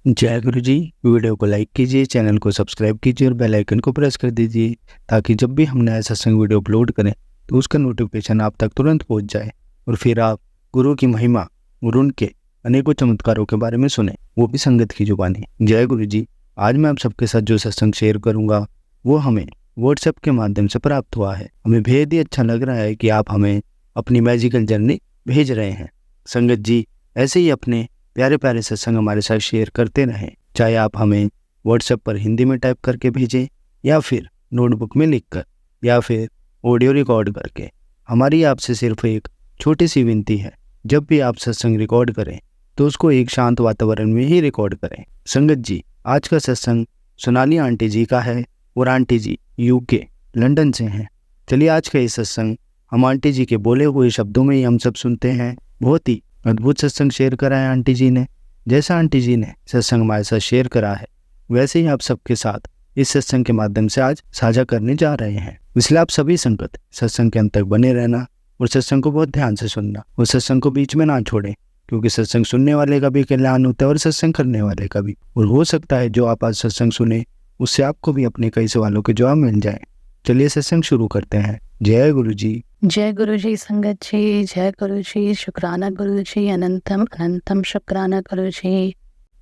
जय गुरु जी। वीडियो को लाइक कीजिए, चैनल को सब्सक्राइब कीजिए और बेल आइकन को प्रेस कर दीजिए ताकि जब भी हम नया सत्संग वीडियो अपलोड करें तो उसका नोटिफिकेशन आप तक तुरंत पहुंच जाए और फिर आप गुरु की महिमा और उनके अनेकों चमत्कारों के बारे में सुने, वो भी संगत की जुबानी। जय गुरु जी। आज मैं आप सबके साथ जो सत्संग शेयर करूँगा वो हमें व्हाट्सएप के माध्यम से प्राप्त हुआ है। हमें बेहद ही अच्छा लग रहा है कि आप हमें अपनी मैजिकल जर्नी भेज रहे हैं। संगत जी ऐसे ही अपने प्यारे प्यारे सत्संग हमारे साथ शेयर करते रहें, चाहे आप हमें व्हाट्सएप पर हिंदी में टाइप करके भेजें या फिर नोटबुक में लिखकर या फिर ऑडियो रिकॉर्ड करके। हमारी आपसे सिर्फ एक छोटी सी विनती है, जब भी आप सत्संग रिकॉर्ड करें तो उसको एक शांत वातावरण में ही रिकॉर्ड करें। संगत जी आज का सत्संग सोनाली आंटी जी का है और आंटी जी यूके लंदन से हैं। चलिए आज का ये सत्संग हम आंटी जी के बोले हुए शब्दों में ही हम सब सुनते हैं। बहुत ही अद्भुत सत्संग शेयर करा है आंटी जी ने। जैसा आंटी जी ने सत्संग हमारे साथ शेयर करा है वैसे ही आप सबके साथ इस सत्संग के माध्यम से आज साझा करने जा रहे हैं। इसलिए आप सभी संगत सत्संग के अंत तक बने रहना और सत्संग को बहुत ध्यान से सुनना और सत्संग को बीच में ना छोड़ें, क्योंकि सत्संग सुनने वाले का भी कल्याण होता है और सत्संग करने वाले का भी। और हो सकता है जो आप आज सत्संग सुने उससे आपको भी अपने कई सवालों के जवाब मिल जाए। चलिए सत्संग शुरू करते हैं। जय गुरु जी। जय गुरु जी संगत जी, जय गुरु जी, शुक्राना गुरु जी, अनंतम अनंतम शुक्राना गुरु जी।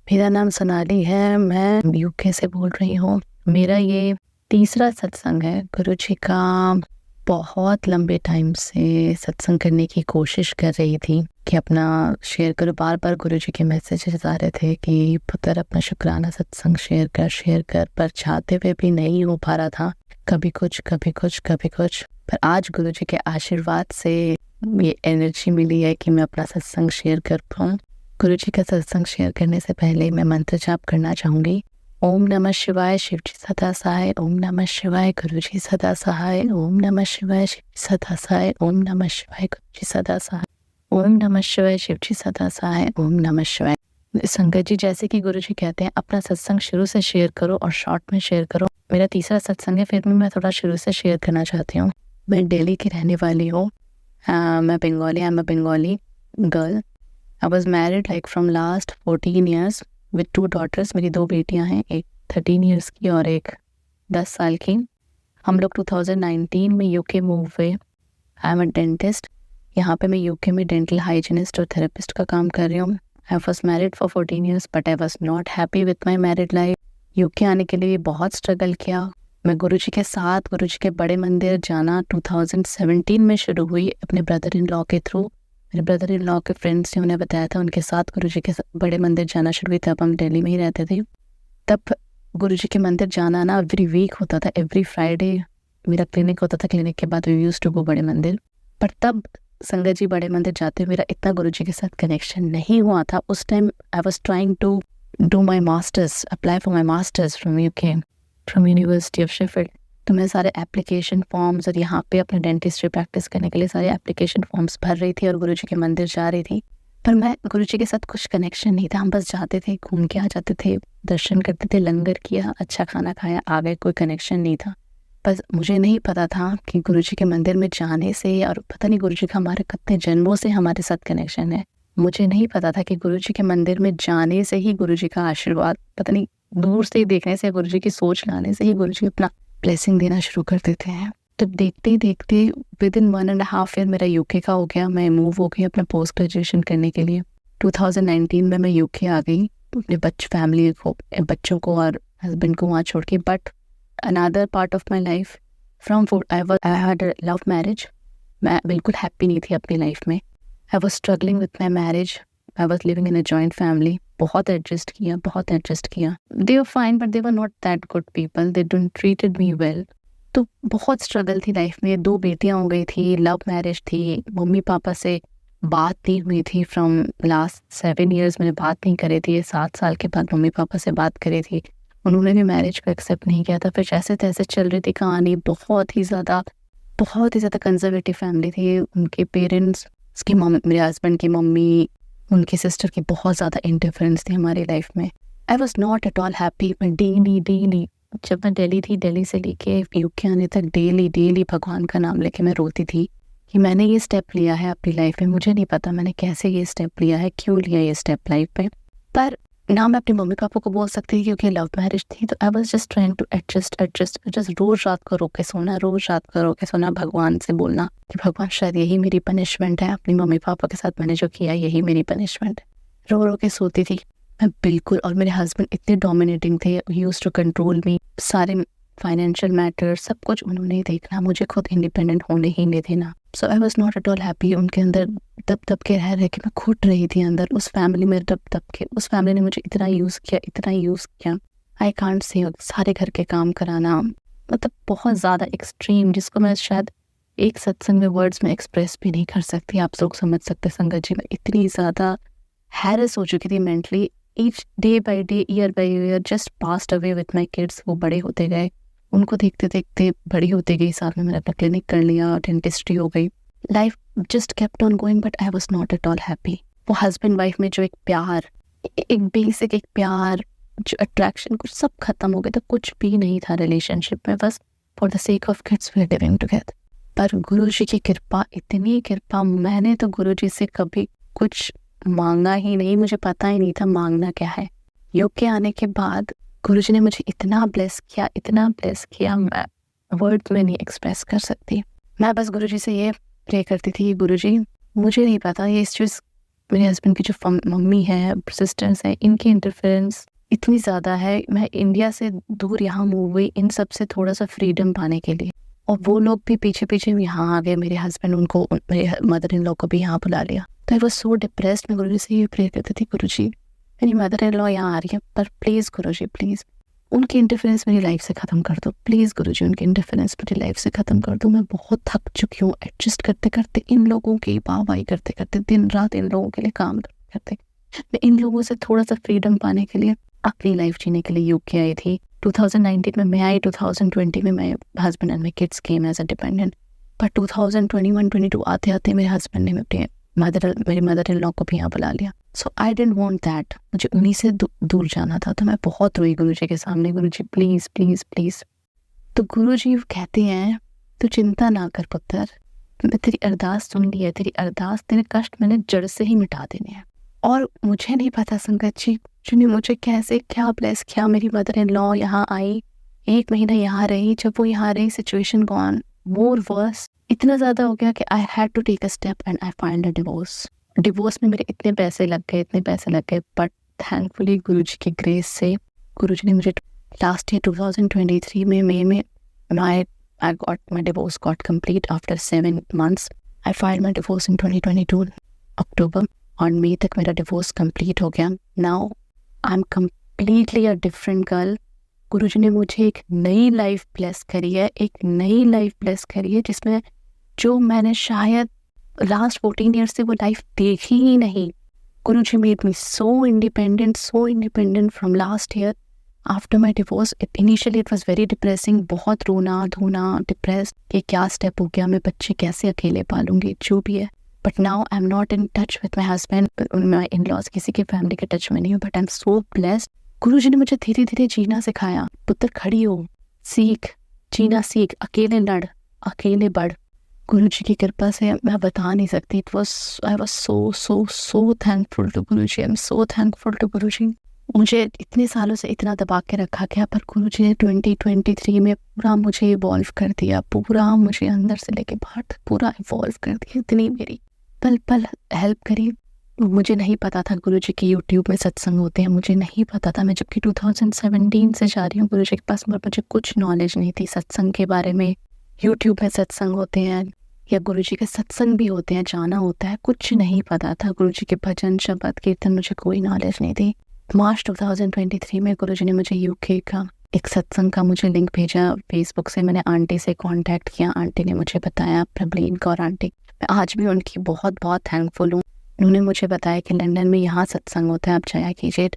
मेरा नाम सोनाली है, मैं यूके से बोल रही हूँ। मेरा ये तीसरा सत्संग है गुरु जी का। बहुत लंबे टाइम से सत्संग करने की कोशिश कर रही थी कि अपना शेयर करो। बार बार गुरु जी के मैसेजेस आ रहे थे कि पुत्र अपना शुक्राना सत्संग शेयर कर, पर चाहते हुए भी नहीं हो पा रहा था। कभी कुछ कभी कुछ कभी कुछ, पर आज गुरु जी के आशीर्वाद से ये एनर्जी मिली है कि मैं अपना सत्संग शेयर कर पाऊँ। गुरु जी का सत्संग शेयर करने से पहले मैं मंत्र जाप करना चाहूँगी। ओम नमः शिवाय, शिव जी सदा सहाय। ओम नमः शिवाय, गुरु जी सदा सहाय। ओम नमः शिवाय, शिव जी सदा सहाय। ओम नमः शिवाय, गुरु जी सदा सहाय। ओम नमः शिवाय, शिव जी सदा सहाय। ओम नमः शिवाय। संगत जी जैसे कि गुरु जी कहते हैं अपना सत्संग शुरू से शेयर करो और शॉर्ट में शेयर करो। मेरा तीसरा सत्संग है, फिर भी मैं थोड़ा शुरू से शेयर करना चाहती हूँ। मैं दिल्ली की रहने वाली हूँ। मैं Bengali, I am a Bengali girl. I was married like from last 14 years with 2 daughters। मेरी 2 बेटियाँ हैं, एक 13 ईयर्स की और एक 10 साल की। हम लोग 2019 में यूके मूव हुए। I am a dentist. यहाँ पे मैं यूके में डेंटल हाइजीनिस्ट और थेरेपिस्ट का काम कर रही हूँ। I was married for 14 years but I was not happy with my married life. UK आने के लिए बहुत स्ट्रगल किया। मैं गुरु जी के साथ गुरु जी के बड़े मंदिर जाना 2017 में शुरू हुई अपने ब्रदर इन लॉ के थ्रू। मेरे ब्रदर इन लॉ के फ्रेंड्स ने उन्हें बताया था, उनके साथ गुरु जी के बड़े मंदिर जाना शुरू हुई। तब हम दिल्ली में ही रहते थे। तब गुरु जी के मंदिर जाना ना एवरी वीक होता था, एवरी फ्राइडे मेरा क्लिनिक होता था। क्लिनिक के बाद वी यूज्ड टू गो बड़े मंदिर। पर तब संगत जी बड़े मंदिर जाते हुए मेरा इतना गुरु जी के साथ कनेक्शन नहीं हुआ था। उस time I was trying to do my masters, apply for my masters from UK, from university of Sheffield. तो मैं सारे एप्लीकेशन फॉर्म्स और यहाँ पे अपने डेंटिस्ट्री प्रैक्टिस करने के लिए सारे एप्लीकेशन फॉर्म्स भर रही थी और गुरु जी के मंदिर जा रही थी। पर मैं गुरु जी के साथ कुछ कनेक्शन नहीं था। हम बस जाते थे, घूम के आ जाते थे, दर्शन करते थे, लंगर किया, अच्छा खाना खाया, आ गए। कोई कनेक्शन नहीं था। बस मुझे नहीं पता था कि गुरु जी के मंदिर में जाने से, और पता नहीं गुरु जी का हमारे कितने जन्मों से हमारे साथ कनेक्शन है। मुझे नहीं पता था कि गुरु जी के मंदिर में जाने से ही गुरु जी का आशीर्वाद, पता नहीं दूर से ही देखने से, गुरु जी की सोच लाने से ही गुरु जी अपना ब्लेसिंग देना शुरू कर देते हैं। तो देखते ही देखते विद इन 1.5 ईयर मेरा यूके का हो गया। मैं मूव हो गई अपना पोस्ट ग्रेजुएशन करने के लिए। 2019 में मैं यूके आ गई अपने फैमिली को, बच्चों को और हस्बैंड को वहाँ छोड़ के। But another part of my life from I had a love marriage. मैं बिल्कुल हैप्पी नहीं थी अपनी लाइफ में। I was struggling with my marriage. I was living in a joint family. बहुत एडजस्ट किया। They were fine but they were not that good people. They don't treated me well. तो बहुत struggle थी life में। 2 बेटियां हो गई थी, लव मैरिज थी, मम्मी पापा से बात नहीं हुई थी। फ्रॉम लास्ट 7 ईयर्स मैंने बात नहीं करी थी। 7 साल के बाद मम्मी पापा से बात करी थी। उन्होंने भी मैरिज को एक्सेप्ट नहीं किया था। फिर जैसे तैसे चल रही थी कहानी। बहुत ही ज़्यादा कंजर्वेटिव फैमिली थी। उनके पेरेंट्स, उसकी मम्मी, मेरे हस्बैंड की मम्मी, उनकी सिस्टर की बहुत ज़्यादा इंटरफेरेंस थी हमारी लाइफ में। I was not at all happy. मैं डेली जब मैं दिल्ली थी, दिल्ली से लेके यूके आने तक डेली भगवान का नाम लेके मैं रोती थी कि मैंने ये स्टेप लिया है अपनी लाइफ में। मुझे नहीं पता मैंने कैसे ये स्टेप लिया है, क्यों लिया ये स्टेप लाइफ में। पर ना मैं अपने मम्मी पापा को बोल सकती थी क्योंकि लव मैरिज थी, तो I was just trying to adjust रोज रात को रो के सोना, रोज रात को रो के सोना, भगवान से बोलना कि भगवान शायद यही मेरी पनिशमेंट है, अपनी मम्मी पापा के साथ मैंने जो किया यही मेरी पनिशमेंट है। रो रो के सोती थी मैं बिल्कुल। और मेरे हस्बैंड इतने डोमिनेटिंग थे, ही यूज्ड टू कंट्रोल मी, सारे फाइनेंशियल मैटर सब कुछ उन्होंने ही देखना, मुझे खुद इंडिपेंडेंट होने ही नहीं देना। So I was not at all happy. उनके अंदर दब के रह के मैं घुट रही थी अंदर, उस फैमिली में दब के। उस फैमिली ने मुझे इतना यूज़ किया, आई कांट से, सारे घर के काम कराना, मतलब बहुत ज़्यादा एक्सट्रीम, जिसको मैं शायद एक सत्संग में वर्ड्स में एक्सप्रेस भी नहीं कर सकती। आप लोग समझ सकते संगत जी, मैं इतनी ज़्यादा हैरेस हो चुकी थी mentally. Each day by day, year by year just passed away with my kids. वो बड़े होते गए, उनको देखते देखते बड़ी होती गई, साथ में मैंने अपना क्लिनिक कर लिया, डेंटिस्ट्री हो गई, life just kept on going, but I was not at all happy. वो हस्बैंड वाइफ में जो एक प्यार, एक बेसिक एक प्यार, जो अट्रैक्शन, कुछ सब खत्म हो गया था, कुछ भी नहीं था रिलेशनशिप में, बस for the sake of kids we are living together. पर गुरु जी की कृपा, इतनी कृपा, मैंने तो गुरु जी से कभी कुछ मांगा ही नहीं, मुझे पता ही नहीं था मांगना क्या है। योग के आने के बाद गुरुजी ने मुझे इतना ब्लेस किया, मैं वर्ड में नहीं एक्सप्रेस कर सकती। मैं बस गुरुजी से ये प्रे करती थी, गुरुजी मुझे नहीं पता ये इस चीज़, मेरे हस्बैंड की जो मम्मी है, सिस्टर्स हैं, इनकी इंटरफेरेंस इतनी ज़्यादा है। मैं इंडिया से दूर यहाँ मूव हुई इन सब से थोड़ा सा फ्रीडम पाने के लिए, और वो लोग भी पीछे पीछे यहाँ आ गए। मेरे हस्बैंड, उनको, मेरे मदर इन लॉ को भी यहाँ बुला लिया। तो आई वॉज सो डिप्रेस्ड। मैं गुरुजी से ये प्रे करती थी, गुरुजी मेरी मदर इन लॉ यहाँ आ रही है, पर प्लीज़ गुरुजी प्लीज़ उनकी इंटरफेरेंस मेरी लाइफ से ख़त्म कर दो, प्लीज़ गुरुजी उनकी इंटरफेरेंस मेरी लाइफ से ख़त्म कर दो। मैं बहुत थक चुकी हूँ एडजस्ट करते करते, इन लोगों की वाहवाही करते करते, दिन रात इन लोगों के लिए काम करते। मैं इन लोगों से थोड़ा सा फ्रीडम पाने के लिए, अपनी लाइफ जीने के लिए यूके आई थी। 2019 में मैं आई, 2020 में my husband and my kids came as a dependent. पर 2021-22 आते आते मेरे हस्बैंड ने मेरी मदर इन लॉ को भी यहाँ बुला लिया। सो आई डेंट वॉन्ट दैट, मुझे उन्हीं से दूर जाना था। तो मैं बहुत रोई गुरुजी के सामने, गुरुजी प्लीज़ प्लीज़ प्लीज़। तो गुरुजी कहते हैं तू चिंता ना कर पुत्र, मैं तेरी अरदास सुन ली है, तेरी अरदास, तेरे कष्ट मैंने जड़ से ही मिटा देने हैं। और मुझे नहीं पता संगत जी, जिन्हें मुझे कैसे क्या ब्लेस किया। मेरी मदर इन लॉ यहाँ आई, 1 महीना यहाँ रही। जब वो यहाँ रही, सिचुएशन गॉन मोर वर्स, इतना ज़्यादा हो गया कि I had to take a step and I find a divorce. Divorce में मेरे इतने पैसे लग गए, बट थैंकफुली गुरुजी की ग्रेस से गुरुजी ने मुझे लास्ट ईयर 2023 में मई में my divorce got complete after 7 months. I filed my divorce in 2022 अक्टूबर, और मई तक मेरा डिवोर्स कंप्लीट हो गया। Now I am completely a different girl. गुरुजी ने मुझे एक नई लाइफ ब्लेस करी है, जिसमें जो मैंने शायद लास्ट 14 ईयर्स से वो लाइफ देखी ही नहीं। गुरुजी made me so independent from last year after my divorce. Initially it was very depressing, बहुत रोना धोना, डिप्रेस्ड कि क्या स्टेप हो गया, मैं बच्चे कैसे अकेले पालूंगी, जो भी है। But now I am not in touch with my husband, my in laws, किसी के फैमिली के टच में नहीं हूँ, but I am so blessed. गुरुजी ने मुझे धीरे धीरे जीना सिखाया। पुत्र खड़ी हो, सीख, जीना सीख, अकेले लड़, अकेले बढ़। गुरुजी की कृपा से मैं बता नहीं सकती। I was so thankful to गुरुजी। I am so thankful to गुरुजी। मुझे इतने सालों से इतना दबा के रखा गया, पर गुरुजी ने 2023 में पूरा मुझे इवॉल्व कर दिया, पूरा मुझे अंदर से लेके बाहर तक पूरा इवॉल्व कर दिया। इतनी मेरी पल पल हेल्प करी। मुझे नहीं पता था गुरुजी के यूट्यूब में सत्संग होते हैं, मुझे नहीं पता था। मैं जबकि 2017 से जा रही हूँ गुरुजी के पास, मगर मुझे कुछ नॉलेज नहीं थी सत्संग के बारे में। यूट्यूब में सत्संग होते हैं या गुरुजी के सत्संग भी होते हैं, जाना होता है, कुछ नहीं पता था। गुरुजी के भजन शब्द कीर्तन मुझे कोई नॉलेज नहीं थी। मार्च 2023 में गुरुजी ने मुझे यूके का एक सत्संग का मुझे लिंक भेजा फेसबुक से। मैंने आंटी से कांटेक्ट किया, आंटी ने मुझे बताया, प्रबलीन कौर आंटी, मैं आज भी उनकी बहुत बहुत थैंकफुल हूँ। उन्होंने मुझे बताया कि लंदन में यहाँ सत्संग होता है, आप जाया कीजिए।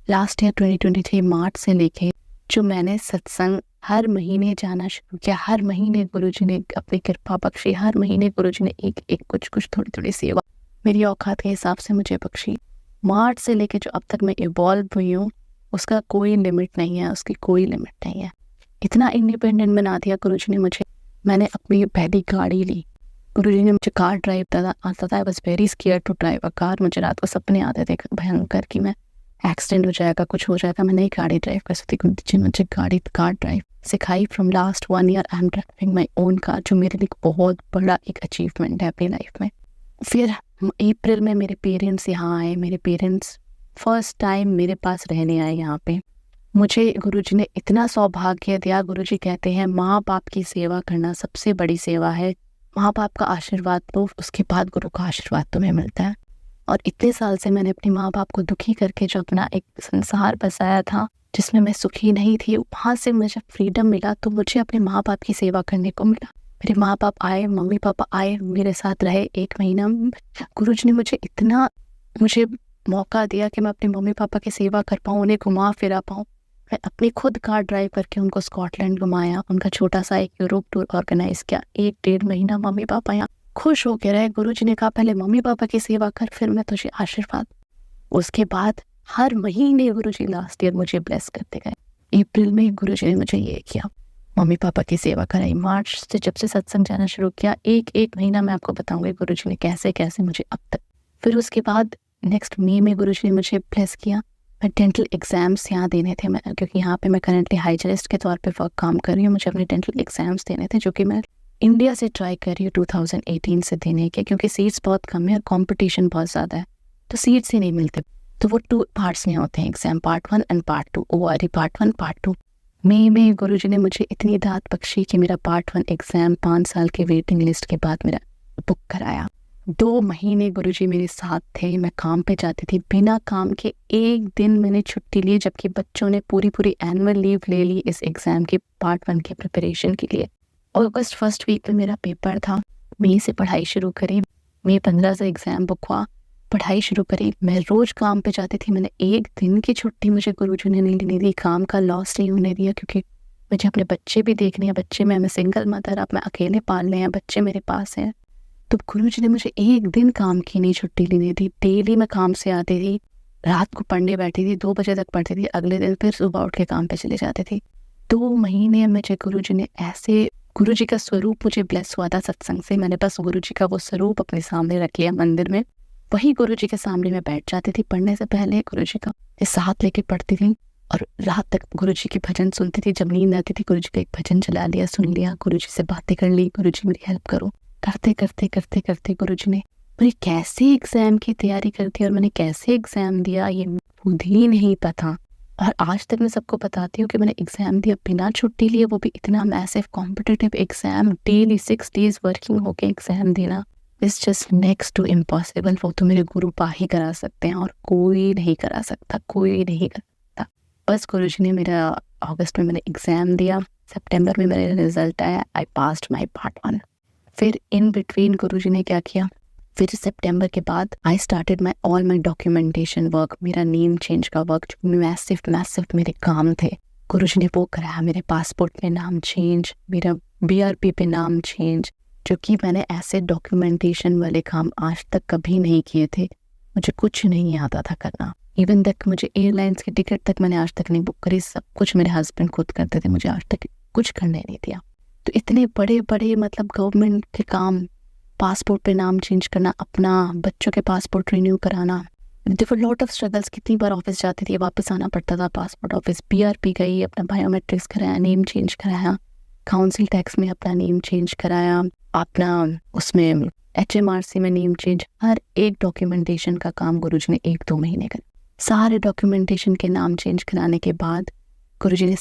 लास्ट ईयर 2023 मार्च से लेके जो मैंने सत्संग हर महीने जाना शुरू किया, हर महीने गुरुजी ने अपनी कृपा बख्शी, हर महीने गुरुजी ने एक कुछ थोड़ी सेवा मेरी औकात के हिसाब से मुझे बख्शी। मार्च से लेके जो अब तक मैं इवॉल्व हुई हूँ, उसका कोई लिमिट नहीं है, उसकी कोई लिमिट नहीं है। इतना इंडिपेंडेंट बना दिया गुरुजी ने मुझे। मैंने अपनी पहली गाड़ी ली, गुरुजी ने मुझे कार ड्राइव आता था। I was very scared to drive a car. मुझे रात को सपने आते थे भयंकर कि मैं एक्सीडेंट हो जाएगा, कुछ हो जाएगा, मैं नहीं गाड़ी ड्राइव कर सकती। गुरुजी ने मुझे कार ड्राइव सिखाई। From last 1 year I am driving my own car, जो मेरे लिए बहुत बड़ा एक अचीवमेंट है अपनी लाइफ में। फिर अप्रैल में मेरे पेरेंट्स यहाँ आए। मेरे पेरेंट्स फर्स्ट टाइम मेरे पास रहने आए यहाँ पे। मुझे गुरुजी ने इतना सौभाग्य दिया। गुरुजी कहते हैं माँ बाप की सेवा करना सबसे बड़ी सेवा है। माँ बाप का आशीर्वाद लो, उसके बाद गुरु का आशीर्वाद तुम्हें मिलता है। और इतने साल से मैंने अपने माँ बाप को दुखी करके जो अपना एक संसार बसाया था जिसमें मैं सुखी नहीं थी, वहाँ से मुझे फ्रीडम मिला, तो मुझे अपने माँ बाप की सेवा करने को मिला। मेरे माँ बाप आए, मम्मी पापा आए, मेरे साथ रहे 1 महीना। गुरुजी ने मुझे मौका दिया कि मैं अपने मम्मी पापा की सेवा कर पाऊँ, उन्हें घुमा फिरा पाऊँ। मैं अपनी खुद कार ड्राइव करके उनको स्कॉटलैंड घुमाया, उनका छोटा सा एक यूरोप टूर ऑर्गेनाइज किया। 1-1.5 महीना मम्मी पापा यहाँ खुश होके रहे। गुरुजी ने कहा पहले मम्मी पापा की सेवा कर, फिर मैं तुझे आशीर्वाद। उसके बाद हर महीने गुरुजी लास्ट ईयर मुझे ब्लेस करते गए। अप्रैल में गुरुजी ने मुझे ये किया, मम्मी पापा की सेवा कराई। मार्च से जब से सत्संग जाना शुरू किया, एक महीना मैं आपको बताऊंगी गुरुजी ने कैसे कैसे मुझे अब तक। फिर उसके बाद नेक्स्ट मई में गुरुजी ने मुझे ब्लेस किया। मैं डेंटल एग्जाम्स यहाँ देने थे, क्योंकि यहाँ पे मैं करंटली हाइजिनिस्ट के तौर पे काम कर रही हूँ। मुझे अपने डेंटल एग्जाम्स देने थे, जो कि मैं इंडिया से ट्राई कर रही हूँ 2018 से देने के, क्योंकि सीट्स बहुत कम है और कंपटीशन बहुत ज़्यादा है, तो सीट्स ही नहीं मिलते। तो वो 2 पार्ट्स में होते हैं exam, part 1 and part 2। ORE part 1 part 2। मई में गुरुजी ने मुझे इतनी दात बख्शी कि मेरा पार्ट 1 एग्जाम 5 साल के वेटिंग लिस्ट के बाद मेरा बुक कराया। 2 महीने गुरुजी मेरे साथ थे। मैं काम पे जाती थी, बिना काम के 1 दिन मैंने छुट्टी ली, जबकि बच्चों ने पूरी एनुअल लीव ले ली इस एग्जाम के पार्ट 1 के प्रिपरेशन के लिए। अगस्त फर्स्ट वीक में मेरा पेपर था। मई से पढ़ाई शुरू करी। मई 15 से एग्जाम बुक हुआ, पढ़ाई शुरू करी। मैं रोज काम पे जाती थी। मैंने 1 दिन की छुट्टी मुझे गुरुजी ने नहीं दी। काम का लॉस नहीं होने दिया, क्योंकि मुझे अपने बच्चे भी देखने हैं। बच्चे मैं सिंगल मदर, अब मैं अकेले पालने हैं, बच्चे मेरे पास हैं। तो गुरुजी ने मुझे 1 दिन काम की नहीं छुट्टी लेनी थी। डेली मैं काम से आती थी, रात को पढ़ने बैठी थी, 2 बजे तक पढ़ती थी, अगले दिन फिर सुबह उठ के काम पे चले जाती थी। 2 महीने मुझे गुरुजी ने ऐसे, गुरुजी का स्वरूप मुझे ब्लेस हुआ था सत्संग से। मैंने बस गुरुजी का वो स्वरूप अपने सामने रख लिया मंदिर में। वही गुरुजी के सामने मैं बैठ जाती थी पढ़ने से पहले। गुरुजी का साथ लेके पढ़ती थी और रात तक गुरुजी की भजन सुनती थी। जब नींद आती थी गुरुजी का एक भजन चला लिया, सुन लिया, गुरुजी से बातें कर ली, गुरुजी मेरी हेल्प करो। करते करते करते करते गुरुजी ने मेरी कैसे एग्जाम की तैयारी कर दी और मैंने कैसे एग्जाम दिया ये खुद ही नहीं पता। और आज तक मैं सबको बताती हूँ कि मैंने एग्जाम दिया बिना छुट्टी लिए, वो भी इतना massive competitive exam. Daily 6 days working होके एग्जाम देना is just next to impossible. वो तो मेरे गुरु पा ही करा सकते हैं और कोई नहीं करा सकता, कोई नहीं कर सकता। बस गुरुजी ने मेरा अगस्त में मैंने एग्जाम दिया, सितंबर में मेरा रिजल्ट आया, आई पास्ड माई पार्ट 1। फिर इन बिटवीन गुरुजी ने क्या किया, फिर सितंबर के बाद I started all my documentation work. मेरा नेम चेंज का वर्क, जो मैसिव मेरे काम थे, गुरुजी ने वो कराया। मेरे पासपोर्ट में नाम चेंज, मेरा BRP पे नाम चेंज, जो कि मैंने ऐसे डॉक्यूमेंटेशन वाले काम आज तक कभी नहीं किए थे। मुझे कुछ नहीं आता था करना। इवन तक मुझे एयरलाइंस की टिकट तक मैंने आज तक नहीं बुक करी। सब कुछ मेरे हस्बैंड खुद करते थे, मुझे आज तक कुछ करने नहीं दिया। तो इतने बड़े बड़े मतलब गवर्नमेंट के काम, पासपोर्ट पे नाम चेंज करना, अपना बच्चों के पासपोर्ट रिन्यू कराना, there were lot of struggles. कितनी बार ऑफिस जाती थी, वापस आना पड़ता था पासपोर्ट ऑफिस। BRP गई, अपना बायोमेट्रिक्स कराया, नेम चेंज कराया, काउंसिल टैक्स में अपना नेम चेंज कराया, अपना उसमें HMRC में नेम चेंज। हर एक डॉक्यूमेंटेशन का काम गुरुजी ने 1-2 महीने कर। सारे डॉक्यूमेंटेशन के नाम चेंज कराने के बाद गुरुजी ने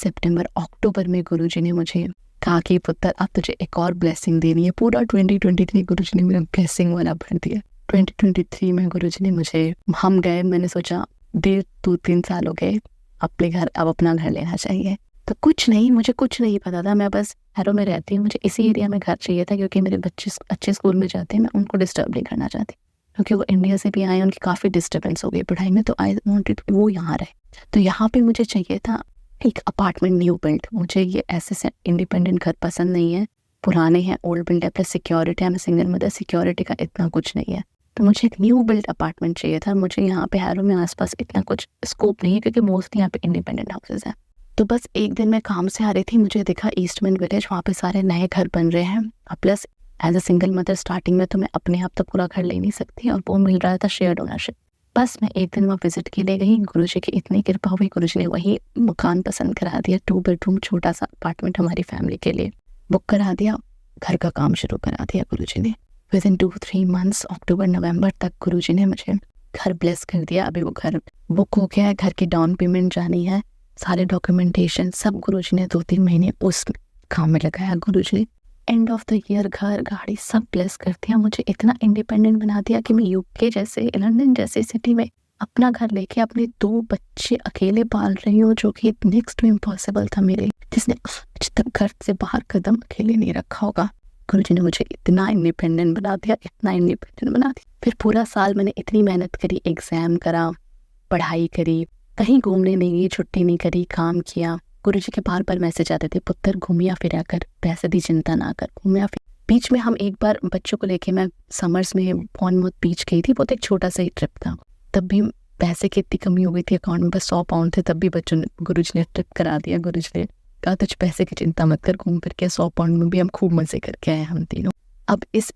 अक्टूबर में गुरुजी ने मुझे कहा कि पुत्र अब तुझे एक और ब्लेसिंग देनी है। पूरा 2023 गुरुजी ने मेरा ब्लेसिंग वाला भर दिया। 2023 में गुरुजी ने मुझे, हम गए, मैंने सोचा 1.5-3 साल हो गए, अपने घर, अब अपना घर लेना चाहिए। तो कुछ नहीं, मुझे कुछ नहीं पता था। मैं बस हैरो में रहती हूँ, मुझे इसी एरिया में घर चाहिए था, क्योंकि मेरे बच्चे अच्छे स्कूल में जाते हैं, मैं उनको डिस्टर्ब नहीं करना चाहती, क्योंकि वो इंडिया से भी आए, उनकी काफ़ी डिस्टर्बेंस हो गई पढ़ाई में, तो आई वांटेड वो यहाँ रहे। तो यहाँ पे मुझे चाहिए था एक अपार्टमेंट न्यू बिल्ड। मुझे ये ऐसे इंडिपेंडेंट घर पसंद नहीं है, पुराने हैं, ओल्ड बिल्ड है, प्लस सिक्योरिटी है, मैं सिंगल मदर, सिक्योरिटी का इतना कुछ नहीं है। तो मुझे एक न्यू बिल्ड अपार्टमेंट चाहिए था। मुझे यहाँ पे हैरो में आसपास इतना कुछ स्कोप नहीं है, क्योंकि मोस्टली यहाँ पे इंडिपेंडेंट हाउसेज हैं। तो बस एक दिन मैं काम से आ रही थी, मुझे दिखा ईस्टमैन विलेज, वहाँ पे सारे नए घर बन रहे हैं। Plus as a single mother starting में तो मैं अपने आप तो पूरा घर ले नहीं सकती, और वो मिल रहा था शेयर्ड ओनरशिप। बस मैं एक दिन वहाँ विजिट के लिए गई, गुरुजी की इतनी कृपा हुई, गुरुजी ने वही मकान पसंद करा दिया, 2 बेडरूम छोटा सा अपार्टमेंट हमारी फैमिली के लिए बुक करा दिया, घर का काम शुरू करा दिया गुरुजी ने। विद इन 2-3 मंथ्स अक्टूबर नवंबर तक गुरुजी ने मुझे घर ब्लेस कर दिया। अभी वो घर बुक हो गया है, घर की डाउन पेमेंट जानी है, सारे डॉक्यूमेंटेशन सब गुरुजी ने 2-3 महीने उस काम में लगाया। गुरुजी एंड ऑफ द ईयर घर गाड़ी सब ब्लेस कर दिया, मुझे इतना इंडिपेंडेंट बना दिया कि मैं यूके जैसे लंदन जैसे सिटी में अपना घर लेके अपने 2 बच्चे अकेले पाल रही हूँ, जो कि नेक्स्ट टू इम्पॉसिबल था मेरे, जिसने आज तक घर से बाहर कदम अकेले नहीं रखा होगा। गुरुजी ने मुझे इतना इंडिपेंडेंट बना दिया, इतना इंडिपेंडेंट बना दिया। फिर पूरा साल मैंने इतनी मेहनत करी, एग्जाम करा, पढ़ाई करी, कहीं घूमने नहीं गई, छुट्टी नहीं करी, काम किया। गुरुजी के बार बार मैसेज आते थे, पुत्र घूमिया फिरा कर, पैसे की चिंता ना कर, घूमिया फिर। बीच में हम एक बार बच्चों को लेके मैं समर्स में बॉर्नमouth बीच गई थी, वो तो एक छोटा सा ही ट्रिप था, तब भी पैसे की इतनी कमी हो गई थी, अकाउंट में बस 100 पाउंड थे, तब भी बच्चों ने गुरुजी ने ट्रिप करा दिया। गुरुजी ने कहा तुझ पैसे की चिंता मत कर, घूम फिर के 100 पाउंड में भी हम खूब मजे करके आए हम तीनों। अब इस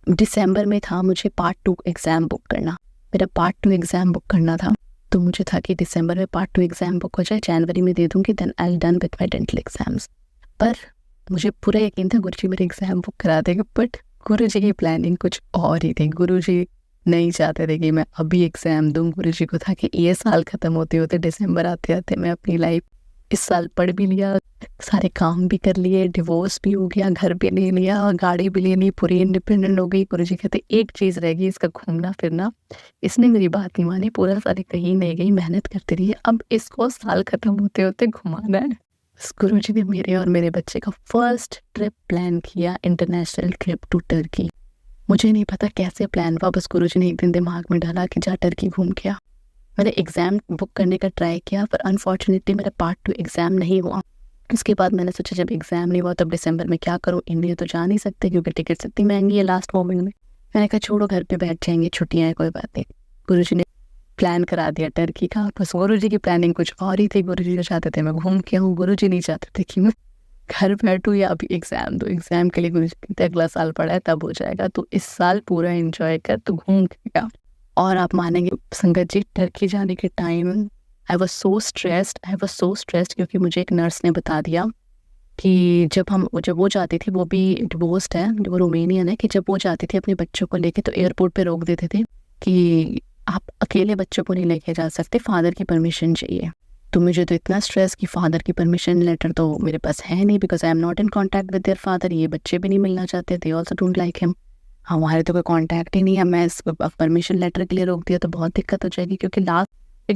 दिसंबर में था मुझे पार्ट 2 एग्जाम बुक करना, मेरा पार्ट 2 एग्जाम बुक करना था, तो मुझे था कि दिसंबर में पार्ट 2 एग्जाम बुक हो जाए, जनवरी में दे दूंगी, then I done with my dental exams. पर मुझे पूरा यकीन था गुरुजी मेरे एग्जाम बुक करा देगा, बट गुरुजी की प्लानिंग कुछ और ही थी। गुरुजी नहीं चाहते थे कि मैं अभी एग्जाम दूं, गुरुजी को था कि ये साल खत्म होते होते दिसंबर आते आते मैं अपनी लाइफ इस साल पढ़ भी लिया, सारे काम भी कर लिए, डिवोर्स भी हो गया, घर भी ले लिया और गाड़ी भी ले ली, पूरी इंडिपेंडेंट हो गई। गुरुजी कहते एक चीज़ रह गई, इसका घूमना फिरना। इसने मेरी बात नहीं मानी, पूरा साल कहीं नहीं गई, मेहनत करती रही, अब इसको साल खत्म होते होते घुमाना है। गुरुजी ने मेरे और मेरे बच्चे का फर्स्ट ट्रिप प्लान किया, इंटरनेशनल ट्रिप टू टर्की। मुझे नहीं पता कैसे प्लान हुआ, बस गुरुजी ने एक दिन दिमाग में डाला कि जा टर्की घूम के आ। मैंने एग्ज़ाम बुक करने का ट्राई किया, पर अनफॉर्चुनेटली मेरा पार्ट 2 एग्ज़ाम नहीं हुआ। उसके बाद मैंने सोचा जब एग्ज़ाम नहीं हुआ तब दिसंबर में क्या करूँ, इंडिया तो जा नहीं सकते क्योंकि टिकट्स इतनी महंगी है लास्ट मोमेंट में। मैंने कहा छोड़ो, घर पे बैठ जाएंगे, छुट्टियाँ हैं, कोई बात नहीं। गुरुजी ने प्लान करा दिया टर्की का, बस गुरुजी की प्लानिंग कुछ और ही थी। गुरुजी जो चाहते थे मैं घूम के आऊँ, गुरुजी नहीं चाहते थे कि मैं घर बैठूँ या अभी एग्ज़ाम दूँ। एग्ज़ाम के लिए गुरुजी कहते अगला साल पढ़ा है तब हो जाएगा, तो इस साल पूरा एंजॉय कर, तो घूम के आ। और आप मानेंगे संगत जी, टर्की जाने के time I was so stressed क्योंकि मुझे एक नर्स ने बता दिया कि जब वो जाती थी, वो भी डिवोर्स्ड है, वो रोमेनियन है, कि जब वो जाती थी अपने बच्चों को लेके तो एयरपोर्ट पे रोक देते थे कि आप अकेले बच्चों को नहीं लेके जा सकते, फादर की परमिशन चाहिए। तो मुझे तो इतना स्ट्रेस कि फादर की परमिशन लेटर तो मेरे पास है नहीं, because I am not in contact with their father. ये बच्चे भी नहीं मिलना चाहते, they also don't like him, हमारे तो कोई कॉन्टैक्ट ही नहीं है। मैं इस परमिशन लेटर के लिए रोक दिया तो बहुत दिक्कत हो जाएगी, क्योंकि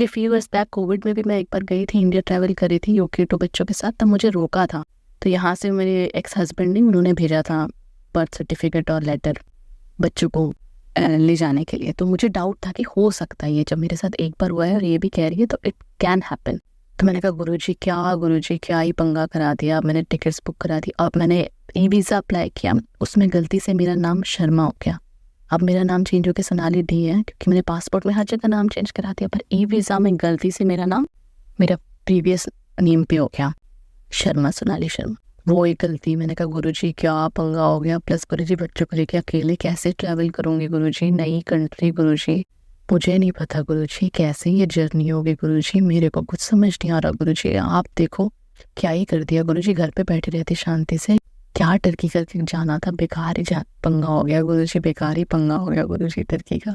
फ्यू ईयर्स बैक कोविड में भी मैं एक बार गई थी, इंडिया ट्रैवल करी थी यूके टू बच्चों के साथ, तब मुझे रोका था। तो यहाँ से मेरे एक्स हस्बैंड ने उन्होंने भेजा था बर्थ सर्टिफिकेट और लेटर बच्चों को ले जाने के लिए। तो मुझे डाउट था कि हो सकता है ये जब मेरे साथ एक बार हुआ है और ये भी कह रही है तो इट कैन हैपन। तो मैंने कहा गुरुजी क्या ही पंगा करा दिया। मैंने टिकट्स बुक करा दी, अब मैंने ई वीज़ा अप्लाई किया, उसमें गलती से मेरा नाम शर्मा हो गया। अब मेरा नाम चेंज होकर सोनाली डी है, क्योंकि मैंने पासपोर्ट में हर जगह नाम चेंज करा दिया, पर ई वीज़ा में गलती से मेरा नाम मेरा प्रीवियस नेम पे हो गया, शर्मा, सोनाली शर्मा। वो एक गलती। मैंने कहा गुरुजी क्या पंगा हो गया, प्लस गुरुजी बच्चों को लेके अकेले कैसे ट्रैवल करूँगी गुरुजी, नई कंट्री गुरुजी, मुझे नहीं पता गुरुजी कैसे ये जर्नी होगी गुरुजी, मेरे को कुछ समझ नहीं आ रहा गुरुजी। आप देखो क्या ही कर दिया गुरुजी, घर पे बैठे रहती शांति से, क्या टर्की करके जाना था, बेकार ही पंगा हो गया गुरुजी, बेकार ही पंगा हो गया गुरुजी टर्की का।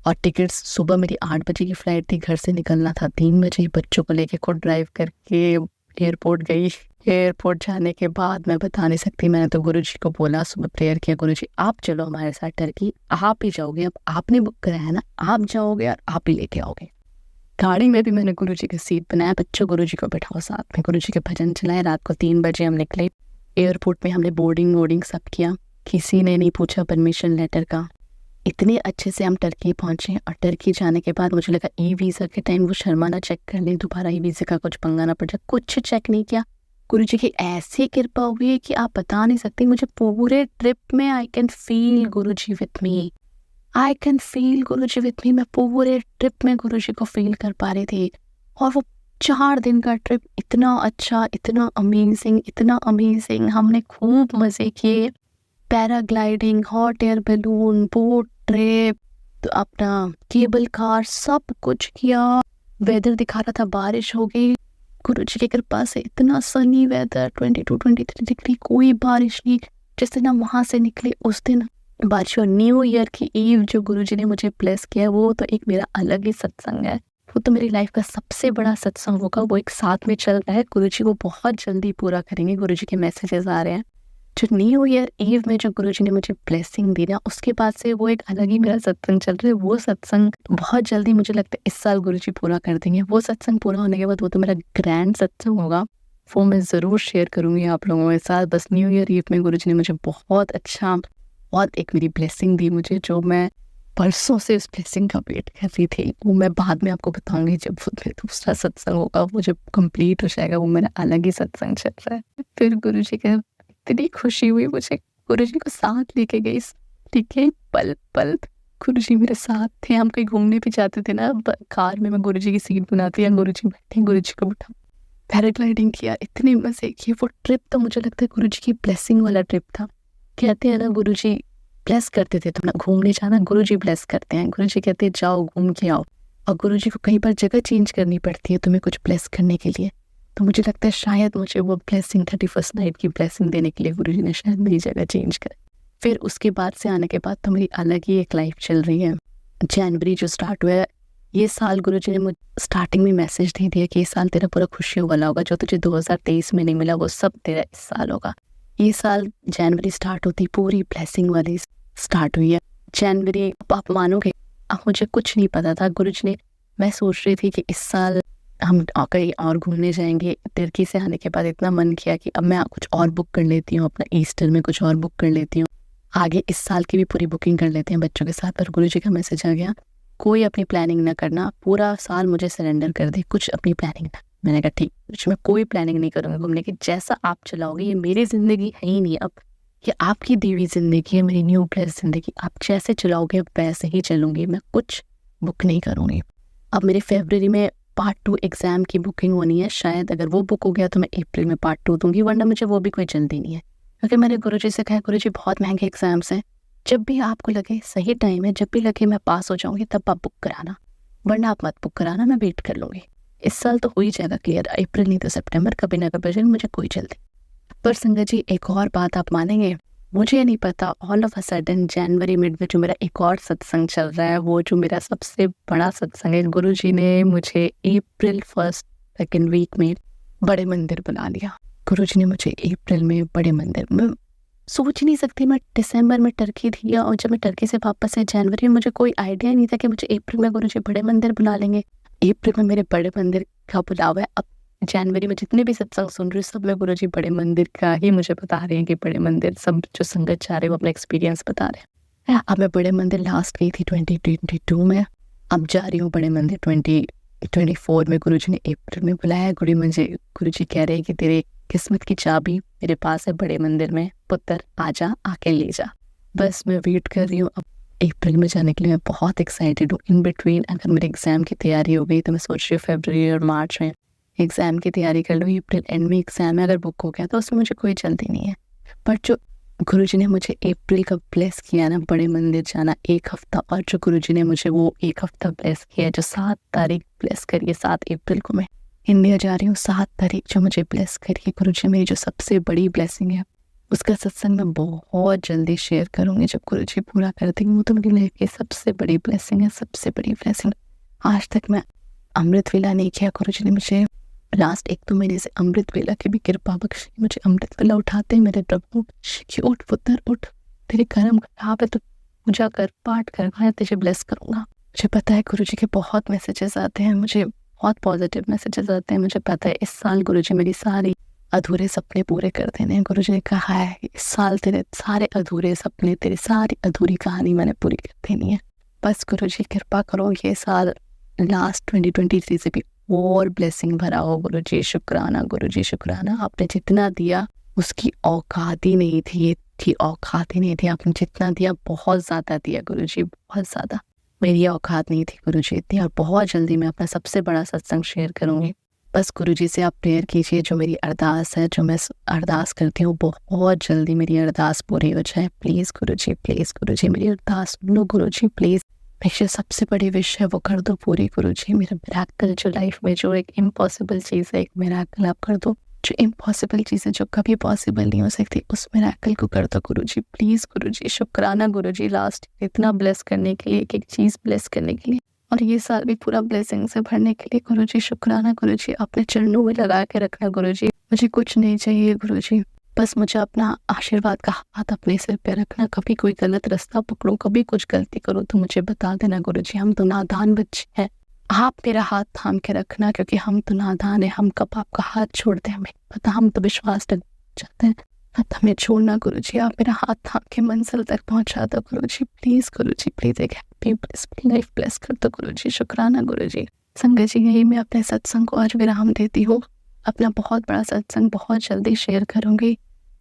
और टिकट्स सुबह मेरी 8 बजे की फ़्लाइट थी, घर से निकलना था 3 बजे, बच्चों को लेके खुद ड्राइव करके एयरपोर्ट गई। एयरपोर्ट जाने के बाद मैं बता नहीं सकती, मैंने तो गुरुजी को बोला, सुबह प्रेयर किया, गुरुजी आप चलो हमारे साथ टर्की, आप ही जाओगे, अब आपने बुक कराया है ना, आप जाओगे और आप ही लेके आओगे। गाड़ी में भी मैंने गुरुजी का सीट बनाया, बच्चों गुरुजी को बैठाओ साथ में, गुरुजी के भजन चलाए। रात को 3 बजे हम निकले। एयरपोर्ट में हमने बोर्डिंग सब किया, किसी ने नहीं पूछा परमिशन लेटर का। इतने अच्छे से हम टर्की पहुंचे, और टर्की जाने के बाद मुझे लगा ई वीज़ा के टाइम वो शर्मा ना चेक कर ले, दोबारा ई वीज़ा का कुछ पंगा ना पड़ जाए, कुछ चेक नहीं किया। गुरुजी की ऐसी कृपा हुई कि आप बता नहीं सकती। मुझे पूरे ट्रिप में I can feel Guruji with me, मैं पूरे ट्रिप में गुरुजी को फील कर पा रही थी। और वो 4 दिन का ट्रिप इतना अच्छा, इतना अमेजिंग, हमने खूब मज़े किए। Paragliding, hot air balloon, boat trip, तो अपना केबल कार सब कुछ किया। वेदर दिखा रहा था बारिश होगी, गुरुजी की कृपा से इतना सनी वेदर, 22-23 डिग्री, कोई बारिश नहीं। जिस दिन हम वहाँ से निकले उस दिन बारिश। और न्यू ईयर की ईव जो गुरुजी ने मुझे ब्लेस किया, वो तो एक मेरा अलग ही सत्संग है। वो तो मेरी लाइफ का सबसे बड़ा सत्संग होगा। वो एक साथ में चल रहा है, गुरुजी वो बहुत जल्दी पूरा करेंगे। गुरुजी के मैसेजेस आ रहे हैं। जो न्यू ईयर ईव में जो गुरुजी ने मुझे ब्लेसिंग दी ना, उसके बाद से वो एक अलग ही मेरा सत्संग चल रहा है। वो सत्संग बहुत जल्दी मुझे लगता है इस साल गुरुजी पूरा कर देंगे। वो सत्संग पूरा होने के बाद वो तो मेरा ग्रैंड सत्संग होगा, वो मैं ज़रूर शेयर करूँगी आप लोगों के साथ। बस न्यू ईयर ईव में गुरुजी ने मुझे बहुत अच्छा, बहुत एक मेरी ब्लेसिंग दी मुझे, जो मैं परसों से उस ब्लेसिंग का वेट कर रही थी। वो मैं बाद में आपको बताऊंगी जब वो मेरा दूसरा सत्संग होगा, वो जब कंप्लीट हो जाएगा। वो मेरा अलग ही सत्संग चल रहा है। फिर गुरुजी का इतनी खुशी हुई मुझे, गुरुजी को साथ लेके गई। ठीक है, पल पल गुरुजी मेरे साथ थे। हम कहीं घूमने भी जाते थे ना, कार में मैं गुरुजी की सीट बनाती या गुरुजी बैठे, गुरुजी को बिठा, पैराग्लाइडिंग किया, इतने मजे किए। वो ट्रिप तो मुझे लगता है गुरुजी की ब्लेसिंग वाला ट्रिप था। कहते हैं ना गुरुजी ब्लेस करते थे, तुम ना घूमने जाना, गुरुजी ब्लेस करते हैं। गुरुजी कहते हैं जाओ घूम के आओ। और गुरुजी को कई बार जगह चेंज करनी पड़ती है तुम्हें कुछ ब्लेस करने के लिए। तो मुझे लगता है शायद मुझे वो ब्लेसिंग 31st नाइट की ब्लेसिंग देने के लिए गुरुजी ने शायद मेरी जगह चेंज करी। फिर उसके बाद से आने के बाद तो मेरी अलग ही एक लाइफ चल रही है। जनवरी जो स्टार्ट हुआ है ये साल, गुरुजी ने मुझे स्टार्टिंग में मैसेज दे दिया कि ये साल तेरा पूरा खुशियों वाला होगा, जो तुझे 2023 में नहीं मिला वो सब तेरा इस साल होगा। ये साल जनवरी स्टार्ट होती पूरी ब्लेसिंग वाली स्टार्ट हुई है। जनवरी आप मानोगे, अब मुझे कुछ नहीं पता था। गुरुजी ने, मैं सोच रही थी कि इस साल हम कहीं और घूमने जाएंगे। टर्की से आने के बाद इतना मन किया कि अब मैं कुछ और बुक कर लेती हूँ, अपना ईस्टर में कुछ और बुक कर लेती हूँ, आगे इस साल की भी पूरी बुकिंग कर लेते हैं बच्चों के साथ। पर गुरुजी का मैसेज आ गया, कोई अपनी प्लानिंग ना करना, पूरा साल मुझे सरेंडर कर दे, कुछ अपनी प्लानिंग ना। मैंने कहा ठीक, मैं कोई प्लानिंग नहीं करूँगी घूमने की, जैसा आप चलाओगे। ये मेरी जिंदगी है ही नहीं अब, ये आपकी दी हुई जिंदगी है, मेरी न्यू ब्लेस जिंदगी। आप जैसे चलाओगे वैसे ही चलूंगी, मैं कुछ बुक नहीं करूँगी। अब मेरे फरवरी में पार्ट 2 एग्जाम की बुकिंग होनी है। शायद अगर वो बुक हो गया तो मैं अप्रैल में पार्ट 2 दूंगी, वरना मुझे वो भी कोई जल्दी नहीं है। क्योंकि मैंने गुरुजी से कहा, गुरुजी बहुत महंगे एग्जाम्स हैं, जब भी आपको लगे सही टाइम है, जब भी लगे मैं पास हो जाऊंगी तब आप बुक कराना, वरना आप मत बुक कराना, मैं वेट कर लूँगी। इस साल तो हो ही जाएगा क्लियर, अप्रैल नहीं तो सितंबर, कभी ना कभी, मुझे कोई जल्दी। पर संगत जी एक और बात आप मानेंगे, मुझे नहीं पता, all of a sudden January mid में जो मेरा एक और सत्संग चल रहा है, वो जो मेरा सबसे बड़ा सत्संग है, गुरुजी ने मुझे अप्रैल 1st 2nd वीक में बड़े मंदिर बुला लिया। गुरुजी ने मुझे अप्रैल में बड़े मंदिर, मैं सोच नहीं सकती। मैं दिसंबर में टर्की थी, और जब मैं टर्की से वापस आई जनवरी में, मुझे कोई आइडिया नहीं था कि मुझे अप्रैल में गुरुजी बड़े मंदिर बुला लेंगे। अप्रैल में मेरे बड़े मंदिर का बुलावा है। अब जनवरी में जितने भी सत्संग सुन रही हूँ सब में गुरुजी बड़े मंदिर का ही मुझे बता रहे हैं कि बड़े मंदिर, सब जो संगत चाह रहे हैं वो अपना एक्सपीरियंस बता रहे हैं। अब मैं बड़े मंदिर लास्ट गई थी 2022 में, अब जा रही हूँ बड़े मंदिर 2024 में। गुरुजी ने अप्रैल में बुलाया। गुरुजी कह रहे हैं कि तेरे किस्मत की चाबी मेरे पास है बड़े मंदिर में, पुत्र आजा, आके ले जा। बस मैं वेट कर रही हूँ अब अप्रैल में जाने के लिए। मैं बहुत एक्साइटेड हूँ। इन बिटवीन अगर मेरे एग्जाम की तैयारी हो गई तो मैं सोच रही हूँ फरवरी और मार्च में एग्जाम की तैयारी कर लूँ। अप्रैल एंड में एग्जाम है, अगर बुक हो गया तो उसमें मुझे कोई जल्दी नहीं है। पर जो गुरुजी ने मुझे अप्रैल का ब्लेस किया ना, बड़े मंदिर जाना 1 हफ्ता, और जो गुरुजी ने मुझे वो 1 हफ्ता ब्लेस किया, जो 7 तारीख ब्लेस करिए, 7 अप्रैल को मैं इंडिया जा रही हूँ, 7 तारीख जो मुझे ब्लेस करिए गुरुजी, मेरी जो सबसे बड़ी ब्लेसिंग है, उसका सत्संग मैं बहुत जल्दी शेयर करूँगी जब गुरुजी पूरा कर देंगे। वो तो मेरी लाइफ की सबसे बड़ी ब्लेसिंग है, सबसे बड़ी ब्लेसिंग। आज तक मैं अमृत वेला नहीं किया। गुरुजी ने मुझे लास्ट 1-2 महीने से अमृत वेला की भी कृपा बख्शी। मुझे अमृत वेला उठाते हैं मेरे प्रभु कि उठ पुत्र उठ, तेरे कर्म खराब है तो पूजा कर, पाठ कर, मैं तुझे ब्लेस करूँगा। मुझे पता है गुरुजी के बहुत मैसेजेस आते हैं, मुझे बहुत पॉजिटिव मैसेजेस आते हैं। मुझे पता है इस साल गुरुजी मेरी सारी अधूरे सपने पूरे कर देने हैं। गुरुजी ने कहा है इस साल तेरे सारे अधूरे सपने, तेरी सारी अधूरी कहानी मैंने पूरी कर देनी है। बस गुरुजी कृपा करो ये साल लास्ट 2023 से भी और ब्लेसिंग भरा हो। गुरुजी शुक्राना, गुरुजी शुक्राना। आपने जितना दिया उसकी औकात ही नहीं थी, ये थी औकात ही नहीं थी। आपने जितना दिया बहुत ज़्यादा दिया गुरुजी, बहुत ज़्यादा। मेरी औकात नहीं थी गुरुजी इतनी। और बहुत जल्दी मैं अपना सबसे बड़ा सत्संग शेयर करूँगी। बस गुरुजी से आप प्रेयर कीजिए, जो मेरी अरदास है, जो मैं अरदास करती हूँ, बहुत जल्दी मेरी अरदास पूरी हो जाए। प्लीज़ गुरुजी, प्लीज़ गुरुजी, मेरी अरदास सुन लो गुरुजी, प्लीज़। मेरी सबसे बड़ी विश है वो कर दो पूरी गुरुजी। मेरा मिरेकल जो लाइफ में जो एक इम्पॉसिबल चीज़ है, एक मिरेकल आप कर दो। जो इम्पॉसिबल चीज़ है, जो कभी पॉसिबल नहीं हो सकती, उस मिरेकल को कर दो गुरुजी, प्लीज़ गुरुजी। शुक्राना गुरुजी लास्ट इतना ब्लेस करने के लिए, एक-एक चीज़ ब्लेस करने के लिए, और ये साल भी पूरा ब्लेसिंग से भरने के लिए गुरुजी शुक्राना गुरुजी। अपने चरणों में लगा के रखना गुरुजी। मुझे कुछ नहीं चाहिए गुरुजी, बस मुझे अपना आशीर्वाद का हाथ अपने सिर पे रखना। कभी कोई गलत रास्ता पकड़ो, कभी कुछ गलती करो तो मुझे बता देना गुरुजी। हम तो नादान बच्चे हैं, आप मेरा हाथ थाम के रखना, क्योंकि हम तो नादान है। हम कब आपका हाथ छोड़ते हैं हमें पता, हम तो विश्वास तक जाते हैं। मत हमें छोड़ना गुरुजी, आप मेरा हाथ थाम के मंजिल तक पहुंचा दो गुरुजी, प्लीज गुरुजी, प्लीज एक हैप्पी लाइफ ब्लेस कर दो गुरुजी। शुक्राना गुरुजी। संगत जी, यही मैं अपने सत्संग को आज विराम देती हूँ। अपना बहुत बड़ा सत्संग बहुत जल्दी शेयर करूंगी।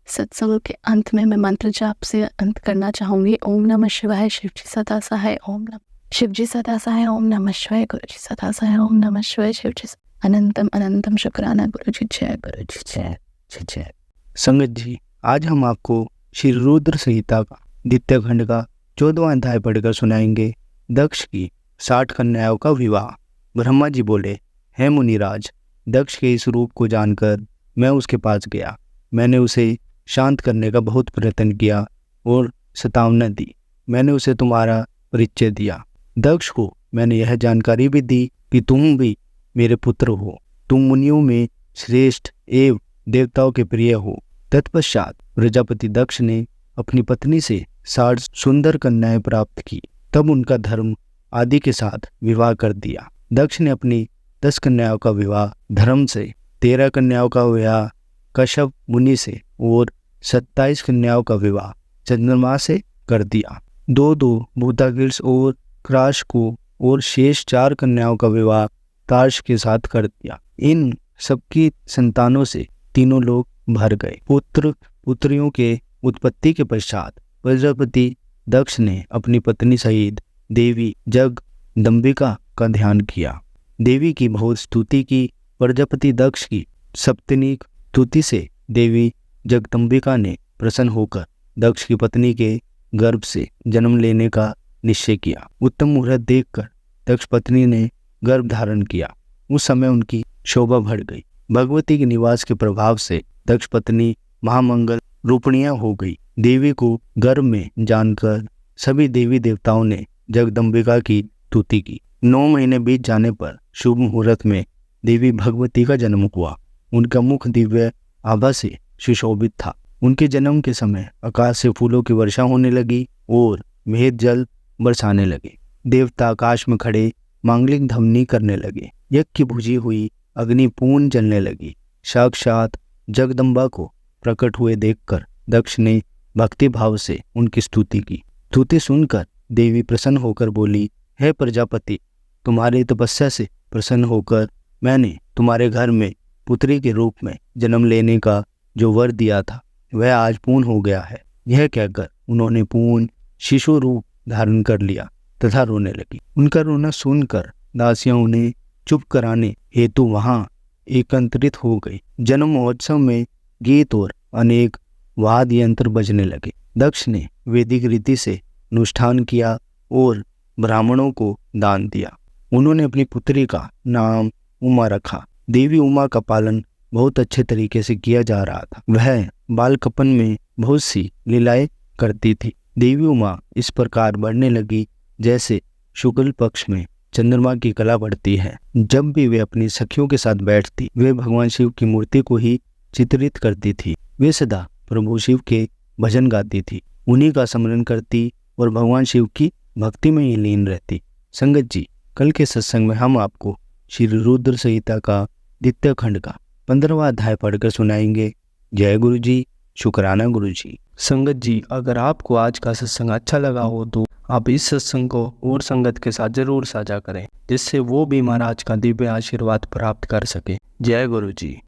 सत्संग के अंत में मैं मंत्र जाप से अंत करना चाहूंगी। ओम नमः शिवाय, शिव जी सदा सहाय। ओम नमः शिव जी सदा सहाय। ओम नमः शिवाय, गुरु जी सदा सहाय। ओम नमः शिवाय, शिव जी अनंतम अनंतम। शुक्राना गुरु जी। जय गुरु जी। जय जय जय। संगत जी, आज हम आपको श्री रुद्र संहिता का द्वितीय खंड का 14वां अध्याय पढ़कर सुनाएंगे। दक्ष की 60 कन्याओं का विवाह। ब्रह्मा जी बोले, हे मुनिराज, दक्ष के इस रूप को जानकर मैं उसके पास गया। मैंने उसे शांत करने का बहुत प्रयत्न किया और सतावना दी। मैंने उसे तुम्हारा परिचय दिया। दक्ष को मैंने यह जानकारी भी दी कि तुम भी मेरे पुत्र हो। तुम मुनियों में श्रेष्ठ एवं देवताओं के प्रिय हो। तत्पश्चात प्रजापति दक्ष ने अपनी पत्नी से 60 सुंदर कन्याएं प्राप्त की। तब उनका धर्म आदि के साथ विवाह कर दिया। दक्ष ने अपनी 10 कन्याओं का विवाह धर्म से, 13 कन्याओं का विवाह कश्यप मुनि से और 27 कन्याओं का विवाह चंद्रमा से कर दिया। 2 भूतागिर्स और क्राश को और शेष 4 कन्याओं का विवाह तार्श के साथ कर दिया। इन सबकी संतानों से तीनों लोग भर गए। पुत्र पुत्रियों के उत्पत्ति के पश्चात प्रजापति दक्ष ने अपनी पत्नी सहित देवी जगदम्बिका का ध्यान किया। देवी की बहुत स्तुति की। प्रजापति दक्ष की सप्तनिक स्तुति से देवी जगदम्बिका ने प्रसन्न होकर दक्ष की पत्नी के गर्भ से जन्म लेने का निश्चय किया। उत्तम मुहूर्त देखकर दक्ष पत्नी ने गर्भ धारण किया। उस समय उनकी शोभा बढ़ गई। भगवती के निवास के प्रभाव से दक्ष पत्नी महामंगल रूपणिया हो गई। देवी को गर्भ में जानकर सभी देवी देवताओं ने जगदम्बिका की स्तुति की। 9 महीने बीत जाने पर शुभ मुहूर्त में देवी भगवती का जन्म हुआ। उनका मुख दिव्य आभा से सुशोभित था। उनके जन्म के समय आकाश से फूलों की वर्षा होने लगी और मेघ जल बरसाने लगे। देवता आकाश में खड़े मांगलिक ध्वनि करने लगे। यज्ञ की बुझी हुई अग्नि पूर्ण जलने लगी। साक्षात जगदम्बा को प्रकट हुए देखकर दक्ष ने भक्ति भाव से उनकी स्तुति की। स्तुति सुनकर देवी प्रसन्न होकर बोली, हे प्रजापति, तुम्हारी तपस्या से प्रसन्न होकर मैंने तुम्हारे घर में पुत्री के रूप में जन्म लेने का जो वर दिया था वह आज पूर्ण हो गया है। यह कहकर उन्होंने पूर्ण शिशु रूप धारण कर लिया तथा रोने लगी। उनका रोना सुनकर दासियां उन्हें चुप कराने हेतु वहां एकत्रित हो गई। जन्म महोत्सव में गीत और अनेक वाद्य यंत्र बजने लगे। दक्ष ने वैदिक रीति से अनुष्ठान किया और ब्राह्मणों को दान दिया। उन्होंने अपनी पुत्री का नाम उमा रखा। देवी उमा का पालन बहुत अच्छे तरीके से किया जा रहा था। वह बालकपन में बहुत सी लीलाएं करती थी। देवी उमा इस प्रकार बढ़ने लगी जैसे शुक्ल पक्ष में चंद्रमा की कला बढ़ती है। जब भी वे अपनी सखियों के साथ बैठती, वे भगवान शिव की मूर्ति को ही चित्रित करती थी। वे सदा प्रभु शिव के भजन गाती थी, उन्हीं का स्मरण करती और भगवान शिव की भक्ति में ही लीन रहती। संगत जी, कल के सत्संग में हम आपको श्री रुद्र संहिता का द्वितीय खंड का 15वां अध्याय पढ़कर सुनाएंगे। जय गुरु जी। शुक्राना गुरु जी। संगत जी, अगर आपको आज का सत्संग अच्छा लगा हो तो आप इस सत्संग को और संगत के साथ जरूर साझा करें, जिससे वो भी महाराज का दिव्य आशीर्वाद प्राप्त कर सके। जय गुरु जी।